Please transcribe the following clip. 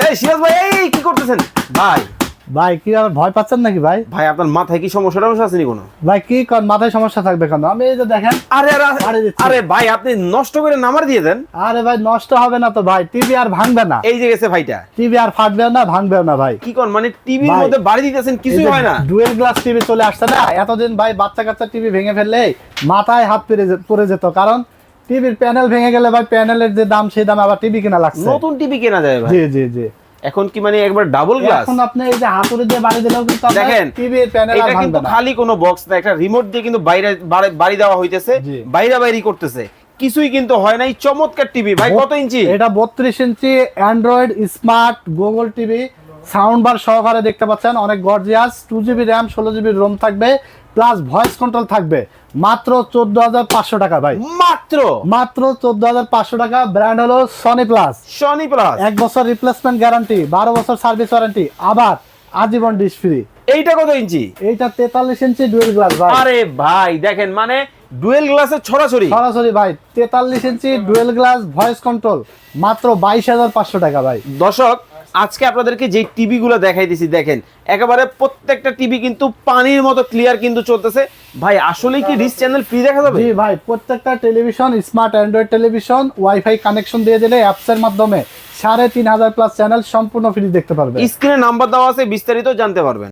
এই সিরাজ ভাই, এই কি করতেছেন ভাই? ভাই কি আর ভয় পাচ্ছেন নাকি ভাই? ভাই আপনার মাথায় কি সমস্যা আছে নি কোনো? ভাই কি কোন মাথায় সমস্যা থাকবে কেন? আমি এই যে দেখেন। আরে আরে দিচ্ছি। আরে ভাই আপনি নষ্ট করে নামার দিয়ে দেন। আরে ভাই নষ্ট হবে না তো ভাই, টিভি আর ভাঙবে না। এই যে গেছে ভাইটা, টিভি আর ফাটবেও না, ভাঙবেও না ভাই। কি কোন মানে টিভির ভাই, মধ্যে বাড়ি দিতেছেন কিছুই হয় না। ডুয়েল গ্লাস টিভি চলে আসছে না এতদিন ভাই, বাচ্চা কাচ্চা টিভি ভেঙে ফেললে মাথায় হাত পড়ে যেত, কারণ টিভির প্যানেল ভেঙে গেলে ভাই প্যানেলের যে দাম সেই দাম আবার টিভি কেনা লাগছে। নতুন টিভি কেনা যায় ভাই। জি জি জি। এখন কি মানে একবার ডাবল গ্লাস? এখন আপনি এই যে হাতুড়ি দিয়ে বাড়ি দিলেও কিন্তু দেখেন টিভির প্যানেল আর এটা ভাঙবে কিন্তু না। খালি কোনো বক্স না, একটা রিমোট দিয়ে কিন্তু বাইরে বাড়ি দেওয়া হইতেছে, জি। বাইরে করতেছে, কিছুই কিন্তু হয় নাই। চমৎকার টিভি ভাই। কত ইঞ্চি এটা? 32 inch Android smart Google TV, sound bar সহকারে দেখতে পাচ্ছেন, অনেক gorgeous. 2GB RAM, 16GB ROM থাকবে, প্লাস ভয়েস কন্ট্রোল থাকবে। মাত্র 14,500 টাকা ভাই। মাত্র মাত্র 14,500 টাকা। ব্র্যান্ড হলো সনি প্লাস। Sony plus. 1 বছর রিপ্লেসমেন্ট গ্যারান্টি, 12 বছর সার্ভিস ওয়ারেন্টি, আবার আজীবন ডিশ ফ্রি। এইটা কত ইঞ্চি? এইটা 43 ইঞ্চি ডুয়েল গ্লাস ভাই। আরে ভাই দেখেন মানে ডুয়েল গ্লাসের ছড়াছড়ি। সরাসরি ভাই 43 ইঞ্চি ডুয়েল গ্লাস, ভয়েস কন্ট্রোল, মাত্র 22,500 টাকা ভাই। দর্শক আজকে আপনাদেরকে যে টিভি গুলো দেখাইতেছি দেখেন, একেবারে প্রত্যেকটা টিভি কিন্তু পানির মতো ক্লিয়ার কিন্তু চলতেছে। ভাই আসলে কি ডিশ চ্যানেল ফ্রি দেখা যাবে? জি ভাই, প্রত্যেকটা television, smart Android television, wifi connection দিয়ে দিলে অ্যাপস এর মাধ্যমে 3,500 প্লাস চ্যানেল সম্পূর্ণ ফ্রি দেখতে পারবে। স্ক্রিনে নাম্বার দেওয়া আছে, বিস্তারিত জানতে পারবেন।